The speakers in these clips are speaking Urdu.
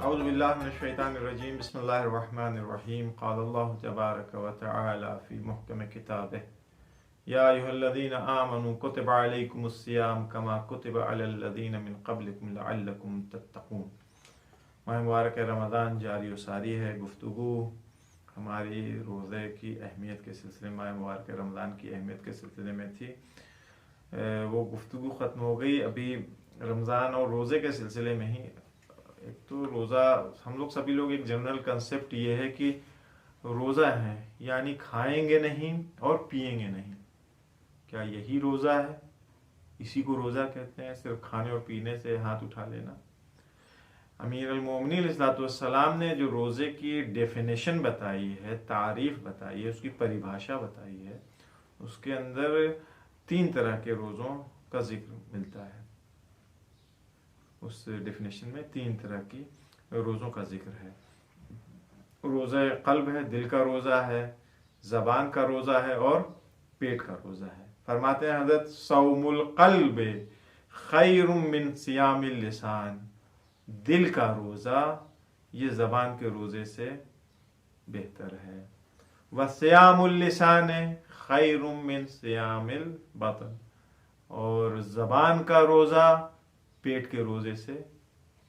اعوذ باللہ من الشیطان الرجیم بسم اللہ الرحمن الرحیم قال اللہ تبارک و تعالی فی محکم کتابہ یا ایھا الذین آمنوا کتب علیکم الصیام کما کتب علی الذین من قبلکم لعلکم تتقون۔ ماہ مبارک رمضان جاری و ساری ہے۔ گفتگو ہماری روزے کی اہمیت کے سلسلے میں، ماہ مبارک رمضان کی اہمیت کے سلسلے میں تھی۔ وہ گفتگو ختم ہو گئی۔ ابھی رمضان اور روزے کے سلسلے میں ہی ایک تو روزہ، ہم لوگ سبھی لوگ ایک جنرل کنسپٹ یہ ہے کہ روزہ ہے یعنی کھائیں گے نہیں اور پیئیں گے نہیں۔ کیا یہی روزہ ہے؟ اسی کو روزہ کہتے ہیں، صرف کھانے اور پینے سے ہاتھ اٹھا لینا؟ امیر المومنین علیہ الصلوۃ والسلام نے جو روزے کی ڈیفینیشن بتائی ہے، تعریف بتائی ہے، اس کی پریبھاشا بتائی ہے، اس کے اندر 3 طرح کے روزوں کا ذکر ملتا ہے۔ اس ڈیفینیشن میں 3 طرح کی روزوں کا ذکر ہے۔ روزہ قلب ہے، دل کا روزہ ہے، زبان کا روزہ ہے اور پیٹ کا روزہ ہے۔ فرماتے ہیں حضرت صوم القلب خیر من صیام اللسان، دل کا روزہ یہ زبان کے روزے سے بہتر ہے۔ وصیام اللسان خیر من صیام البطن، اور زبان کا روزہ پیٹ کے روزے سے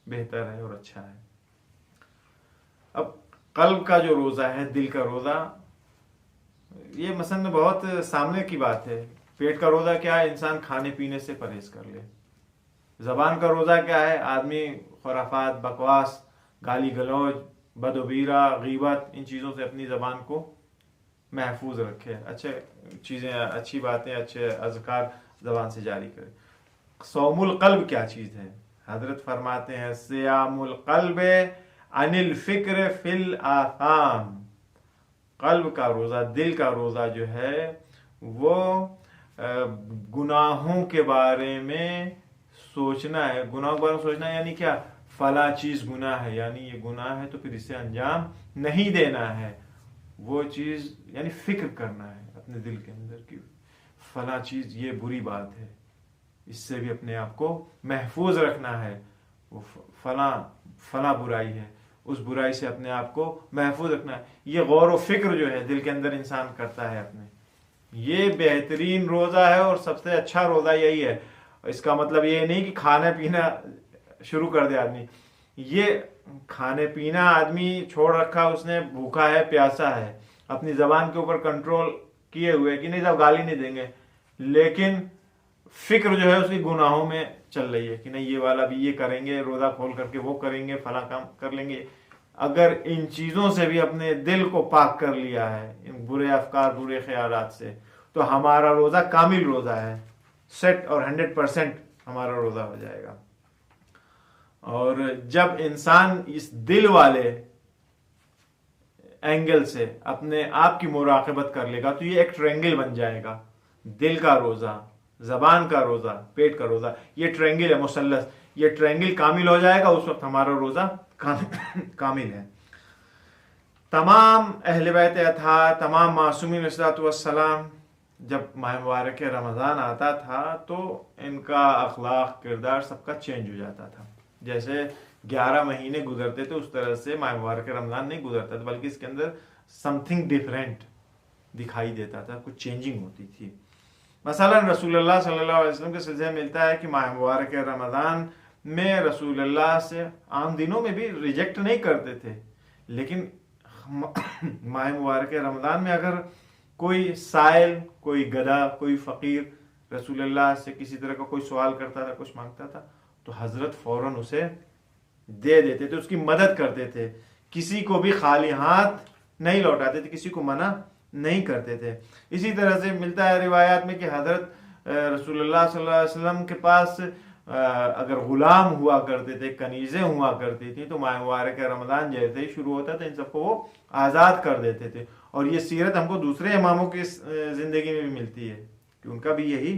بہتر ہے اور اچھا ہے۔ اب قلب کا جو روزہ ہے، دل کا روزہ، یہ مثلا بہت سامنے کی بات ہے۔ پیٹ کا روزہ کیا ہے؟ انسان کھانے پینے سے پرہیز کر لے۔ زبان کا روزہ کیا ہے؟ آدمی خرافات، بکواس، گالی گلوچ، بد و بیرا، غیبت، ان چیزوں سے اپنی زبان کو محفوظ رکھے، اچھے چیزیں، اچھی باتیں، اچھے اذکار زبان سے جاری کرے۔ صوم القلب کیا چیز ہے؟ حضرت فرماتے ہیں صیام القلب عن الفکر فی الآثام، قلب کا روزہ، دل کا روزہ جو ہے وہ گناہوں کے بارے میں سوچنا ہے۔ گناہوں کے بارے میں سوچنا یعنی کیا؟ فلاں چیز گناہ ہے، یعنی یہ گناہ ہے تو پھر اسے انجام نہیں دینا ہے۔ وہ چیز یعنی فکر کرنا ہے اپنے دل کے اندر کہ فلاں چیز یہ بری بات ہے، اس سے بھی اپنے آپ کو محفوظ رکھنا ہے۔ وہ فلاں برائی ہے، اس برائی سے اپنے آپ کو محفوظ رکھنا ہے۔ یہ غور و فکر جو ہے دل کے اندر انسان کرتا ہے اپنے، یہ بہترین روزہ ہے اور سب سے اچھا روزہ یہی ہے۔ اس کا مطلب یہ نہیں کہ کھانا پینا شروع کر دے آدمی۔ یہ کھانے پینا آدمی چھوڑ رکھا، اس نے بھوکا ہے، پیاسا ہے، اپنی زبان کے اوپر کنٹرول کیے ہوئے کہ نہیں صاحب گالی نہیں دیں گے، لیکن فکر جو ہے اس کی گناہوں میں چل رہی ہے کہ نہیں یہ والا بھی یہ کریں گے، روزہ کھول کر کے وہ کریں گے، فلاں کام کر لیں گے۔ اگر ان چیزوں سے بھی اپنے دل کو پاک کر لیا ہے، ان برے افکار، برے خیالات سے، تو ہمارا روزہ کامل روزہ ہے، سیٹ اور 100% ہمارا روزہ ہو جائے گا۔ اور جب انسان اس دل والے اینگل سے اپنے آپ کی مراقبت کر لے گا تو یہ ایک ٹرینگل بن جائے گا۔ دل کا روزہ، زبان کا روزہ، پیٹ کا روزہ، یہ ٹرینگل ہے، مثلث۔ یہ ٹرینگل کامل ہو جائے گا، اس وقت ہمارا روزہ کامل ہے۔ تمام اہل بیت اطہار، تمام معصومین علیہ الصلوۃ والسلام جب ماہ مبارک رمضان آتا تھا تو ان کا اخلاق، کردار سب کا چینج ہو جاتا تھا۔ جیسے 11 مہینے گزرتے تھے اس طرح سے ماہ مبارک رمضان نہیں گزرتا تھا، بلکہ اس کے اندر سم تھنگ ڈفرینٹ دکھائی دیتا تھا، کچھ چینجنگ ہوتی تھی۔ مثلا رسول اللہ صلی اللہ علیہ وسلم کے سلسلے میں ملتا ہے کہ ماہ مبارک رمضان میں رسول اللہ سے عام دنوں میں بھی ریجیکٹ نہیں کرتے تھے، لیکن ماہ مبارک رمضان میں اگر کوئی سائل، کوئی گدھا، کوئی فقیر رسول اللہ سے کسی طرح کا کوئی سوال کرتا تھا، کچھ مانگتا تھا تو حضرت فوراً اسے دے دیتے تھے، اس کی مدد کرتے تھے، کسی کو بھی خالی ہاتھ نہیں لوٹاتے تھے، کسی کو منع نہیں کرتے تھے۔ اسی طرح سے ملتا ہے روایات میں کہ حضرت رسول اللہ صلی اللہ علیہ وسلم کے پاس اگر غلام ہوا کرتے تھے، کنیزیں ہوا کرتی تھیں، تو ماہ مبارک رمضان جیسے ہی شروع ہوتا تھا ان سب کو وہ آزاد کر دیتے تھے۔ اور یہ سیرت ہم کو دوسرے اماموں کی زندگی میں بھی ملتی ہے کہ ان کا بھی یہی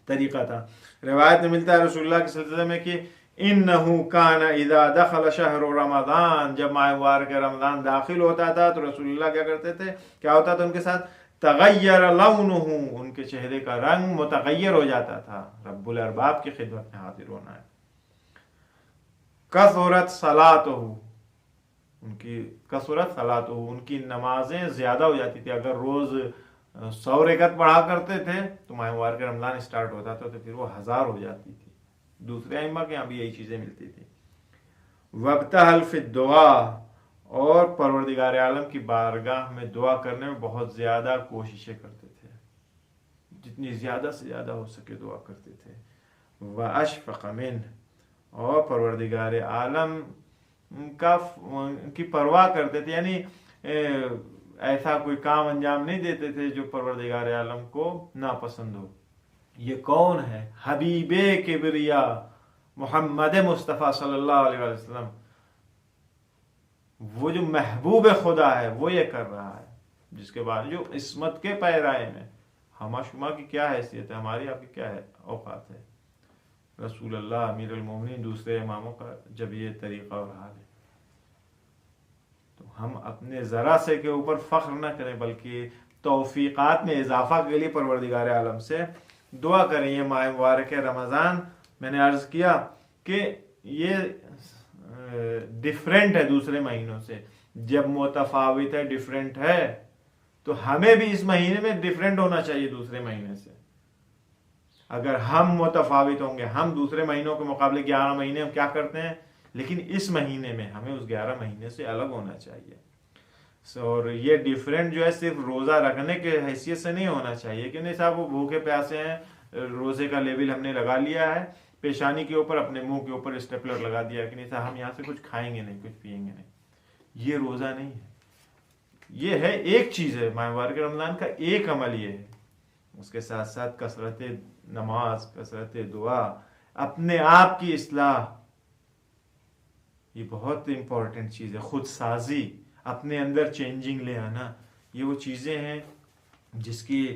طریقہ تھا۔ روایت میں ملتا ہے رسول اللہ کے سلسلے میں کہ انہو کان اذا دخل شہر رمضان، جب ماہ مبارک رمضان داخل ہوتا تھا تو رسول اللہ کیا کرتے تھے، کیا ہوتا تھا ان کے ساتھ؟ تغیر لونہ، ان کے چہرے کا رنگ متغیر ہو جاتا تھا۔ رب الارباب کی خدمت میں حاضر ہونا ہے، کثرت صلاتہ، ان کی کثرت صلاتہ، ان کی نمازیں زیادہ ہو جاتی تھی. اگر روز 100 رکعت پڑھا کرتے تھے تو ماہ مبارک رمضان اسٹارٹ ہوتا تھا تو پھر وہ 1000 ہو جاتی تھی. دوسرے ائمہ کے یہاں بھی یہی چیزیں ملتی تھی. وابتہل فی الدعاء، اور پروردگار عالم کی بارگاہ میں دعا کرنے میں بہت زیادہ کوششیں کرتے تھے، جتنی زیادہ سے زیادہ ہو سکے دعا کرتے تھے. واشفق منہ، اور پروردگار عالم کی پرواہ کرتے تھے، یعنی ایسا کوئی کام انجام نہیں دیتے تھے جو پروردگار عالم کو ناپسند ہو. یہ کون ہے؟ حبیب کبریا محمد مصطفیٰ صلی اللہ علیہ وسلم، وہ جو محبوب خدا ہے وہ یہ کر رہا ہے، جس کے بعد جو عصمت کے پیرائے میں ہما شما کی کیا حیثیت ہے، ہماری آپ کی کیا ہے اوقات ہے. رسول اللہ امیر المومنین دوسرے اماموں کا جب یہ طریقہ اور حال ہے تو ہم اپنے ذرا سے کے اوپر فخر نہ کریں، بلکہ توفیقات میں اضافہ کے لیے پروردگار عالم سے دعا کریں. یہ ماہ مبارک رمضان میں نے عرض کیا کہ یہ ڈیفرنٹ ہے دوسرے مہینوں سے. جب متفاوت ہے، ڈیفرنٹ ہے، تو ہمیں بھی اس مہینے میں ڈیفرنٹ ہونا چاہیے دوسرے مہینے سے. اگر ہم متفاوت ہوں گے، ہم دوسرے مہینوں کے مقابلے 11 مہینے ہم کیا کرتے ہیں، لیکن اس مہینے میں ہمیں اس 11 مہینے سے الگ ہونا چاہیے. اور یہ ڈیفرنٹ جو ہے صرف روزہ رکھنے کے حیثیت سے نہیں ہونا چاہیے کہ نہیں صاحب وہ بھوکے پیاسے ہیں، روزے کا لیبل ہم نے لگا لیا ہے پیشانی کے اوپر، اپنے منہ کے اوپر اسٹیپلر لگا دیا کہ نہیں صاحب ہم یہاں سے کچھ کھائیں گے نہیں، کچھ پیئیں گے نہیں. یہ روزہ نہیں ہے. یہ ہے ایک چیز ہے، ماہ مبارک رمضان کا ایک عمل یہ ہے. اس کے ساتھ ساتھ کثرت نماز، کثرت دعا، اپنے آپ کی اصلاح، یہ بہت امپورٹنٹ چیز ہے. خود سازی، اپنے اندر چینجنگ لے آنا، یہ وہ چیزیں ہیں جس کی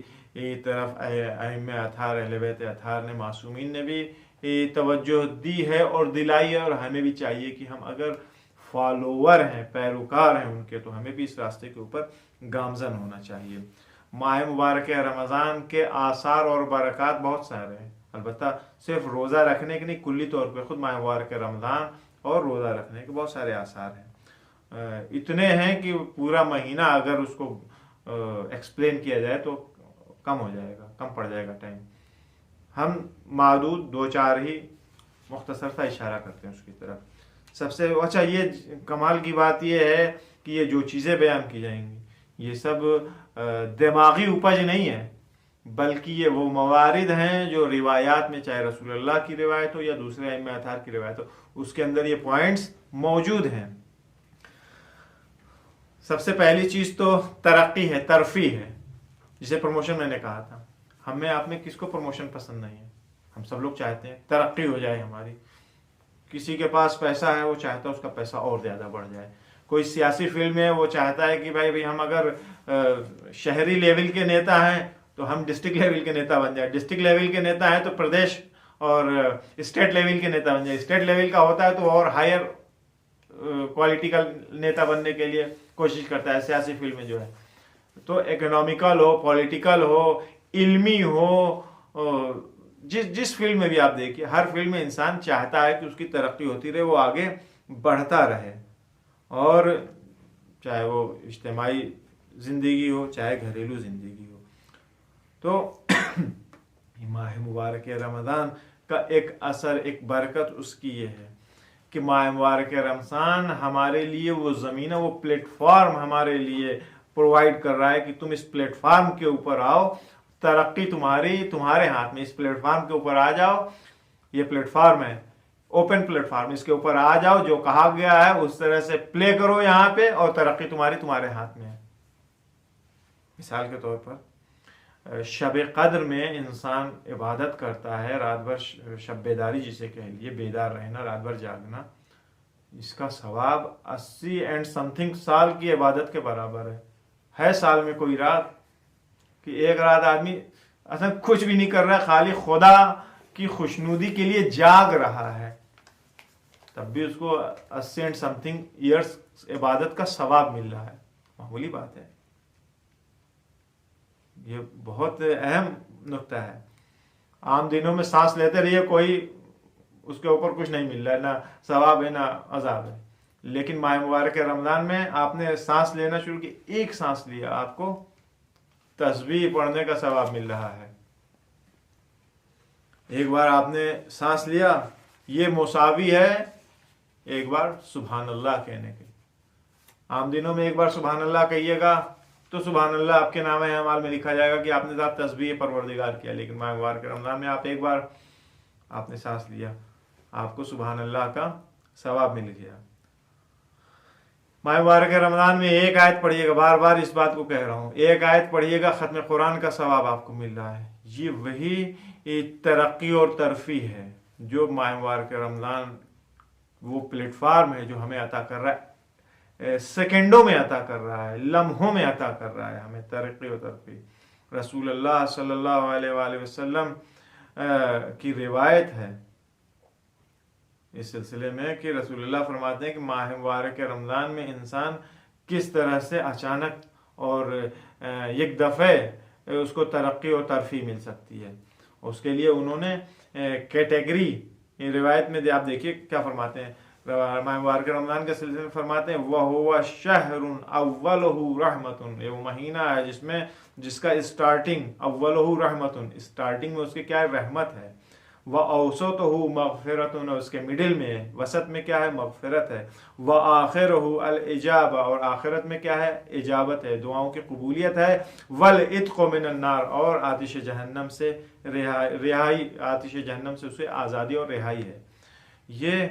طرف ائمہ اطہار، اہل بیت اطہار نے، معصومین نے بھی توجہ دی ہے اور دلائی ہے. اور ہمیں بھی چاہیے کہ ہم اگر فالوور ہیں، پیروکار ہیں ان کے، تو ہمیں بھی اس راستے کے اوپر گامزن ہونا چاہیے. ماہ مبارک رمضان کے آثار اور برکات بہت سارے ہیں، البتہ صرف روزہ رکھنے کے نہیں، کلی طور پہ خود ماہ مبارک رمضان اور روزہ رکھنے کے بہت سارے آثار ہیں. اتنے ہیں کہ پورا مہینہ اگر اس کو ایکسپلین کیا جائے تو کم ہو جائے گا، کم پڑ جائے گا ٹائم. ہم محدود 2-4 ہی مختصر سا اشارہ کرتے ہیں اس کی طرف. سب سے اچھا یہ کمال کی بات یہ ہے کہ یہ جو چیزیں بیان کی جائیں گی یہ سب دماغی اپج نہیں ہے، بلکہ یہ وہ موارد ہیں جو روایات میں، چاہے رسول اللہ کی روایت ہو یا دوسرے ائمہ اطہار کی روایت ہو، اس کے اندر یہ پوائنٹس موجود ہیں. سب سے پہلی چیز تو ترقی ہے، ترفیع ہے، جسے پروموشن میں نے کہا تھا. ہمیں آپ میں کس کو پروموشن پسند نہیں ہے؟ ہم سب لوگ چاہتے ہیں ترقی ہو جائے ہماری. کسی کے پاس پیسہ ہے وہ چاہتا ہے اس کا پیسہ اور زیادہ بڑھ جائے. کوئی سیاسی فیلڈ میں وہ چاہتا ہے کہ بھائی ہم اگر شہری لیول کے نیتا ہیں تو ہم ڈسٹرکٹ لیول کے نیتا بن جائیں، ڈسٹرکٹ لیول کے نیتا ہیں تو پردیش اور اسٹیٹ لیول کے نیتا بن جائیں، اسٹیٹ لیول کا ہوتا ہے تو اور ہائر کوالٹی کا نیتا بننے کے لیے کوشش کرتا ہے سیاسی فیلڈ میں جو ہے. تو اکنامیکل ہو، پولیٹیکل ہو، علمی ہو، جس فیلڈ میں بھی آپ دیکھیے، ہر فیلڈ میں انسان چاہتا ہے کہ اس کی ترقی ہوتی رہے، وہ آگے بڑھتا رہے. اور چاہے وہ اجتماعی زندگی ہو، چاہے گھریلو زندگی ہو. تو ماہ مبارک رمضان کا ایک اثر، ایک برکت اس کی یہ ہے کہ ماہ مبارک رمضان ہمارے لیے وہ زمینہ، وہ پلیٹ فارم ہمارے لیے پرووائڈ کر رہا ہے کہ تم اس پلیٹ فارم کے اوپر آؤ، ترقی تمہارے ہاتھ میں، اس پلیٹ فارم کے اوپر آ جاؤ. یہ پلیٹ فارم ہے، اوپن پلیٹ فارم، اس کے اوپر آ جاؤ، جو کہا گیا ہے اس طرح سے پلے کرو یہاں پہ، اور ترقی تمہارے ہاتھ میں ہے. مثال کے طور پر شب قدر میں انسان عبادت کرتا ہے، رات بھر شب بیداری جسے کہہ لیے، بیدار رہنا، رات بھر جاگنا، اس کا ثواب 80 اینڈ سم تھنگ سال کی عبادت کے برابر ہے. سال میں کوئی رات کہ ایک رات آدمی اصلا کچھ بھی نہیں کر رہا ہے، خالی خدا کی خوشنودی کے لیے جاگ رہا ہے، تب بھی اس کو 80 اینڈ سم تھنگ ایئرس عبادت کا ثواب مل رہا ہے. معمولی بات ہے، یہ بہت اہم نقطہ ہے. عام دنوں میں سانس لیتے رہیے، کوئی اس کے اوپر کچھ نہیں مل رہا ہے، نہ ثواب ہے نہ عذاب ہے. لیکن ماہ مبارک رمضان میں آپ نے سانس لینا شروع کی، ایک سانس لیا، آپ کو تسبیح پڑھنے کا ثواب مل رہا ہے. ایک بار آپ نے سانس لیا، یہ مساوی ہے ایک بار سبحان اللہ کہنے کے. عام دنوں میں ایک بار سبحان اللہ کہیے گا تو سبحان اللہ آپ کے نامہ اعمال میں لکھا جائے گا کہ آپ نے ذات تسبیح پروردگار کیا. لیکن ماہ مبارک رمضان میں آپ ایک بار آپ نے سانس لیا، آپ کو سبحان اللہ کا ثواب مل گیا. ماہ مبارک رمضان میں ایک آیت پڑھیے گا، بار بار اس بات کو کہہ رہا ہوں، ایک آیت پڑھیے گا، ختم قرآن کا ثواب آپ کو مل رہا ہے. یہ وہی ترقی اور ترفیع ہے جو ماہ مبارک رمضان وہ پلیٹ فارم ہے جو ہمیں عطا کر رہا ہے، سیکنڈوں میں عطا کر رہا ہے، لمحوں میں عطا کر رہا ہے ہمیں ترقی و ترفیع. رسول اللہ صلی اللہ علیہ وآلہ وسلم کی روایت ہے اس سلسلے میں کہ رسول اللہ فرماتے ہیں کہ ماہ مبارک رمضان میں انسان کس طرح سے اچانک اور یک دفعہ اس کو ترقی اور ترفیع مل سکتی ہے. اس کے لیے انہوں نے کیٹیگری روایت میں آپ دیکھیے کیا فرماتے ہیں. ماہ مبارک رمضان کے سلسلے میں فرماتے ہیں وَهُوَ شَهْرٌ أَوَّلُهُ رَحْمَةٌ، یہ وہ مہینہ ہے جس کا اسٹارٹنگ اولہ رحمتن، اسٹارٹنگ میں اس کے کیا ہے؟ رحمت ہے. وَأَوْسَطُهُ مغفرتن، اور اس کے مڈل میں وسط میں کیا ہے؟ مغفرت ہے. وَآخِرُهُ الْإِجَابَةُ، اور آخرت میں کیا ہے؟ اجابت ہے، دعاؤں کی قبولیت ہے. وَالْعِتْقُ مِنَ النَّارِ، اور آتش جہنم سے رہائی، آتش جہنم سے اسے آزادی اور رہائی ہے. یہ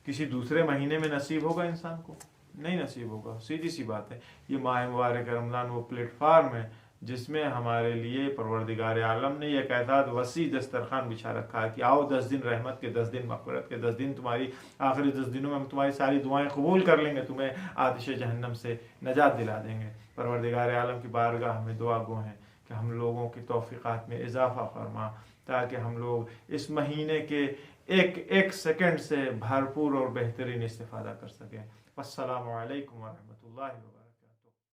کسی دوسرے مہینے میں نصیب ہوگا انسان کو؟ نہیں نصیب ہوگا. سیدھی سی بات ہے. یہ ماہ مبارک رمضان وہ پلیٹ فارم ہے جس میں ہمارے لیے پروردگار عالم نے ایک اعداد وسیع دسترخوان بچھا رکھا ہے کہ آؤ 10 دن رحمت کے، 10 دن مغفرت کے، 10 دن تمہاری آخری 10 دنوں میں ہم تمہاری ساری دعائیں قبول کر لیں گے، تمہیں آتش جہنم سے نجات دلا دیں گے. پروردگار عالم کی بارگاہ میں دعا گو ہیں کہ ہم لوگوں کی توفیقات میں اضافہ فرما، تاکہ ہم لوگ اس مہینے کے ایک سیکنڈ سے بھرپور اور بہترین استفادہ کر سکیں. السلام علیکم ورحمۃ اللہ وبرکاتہ.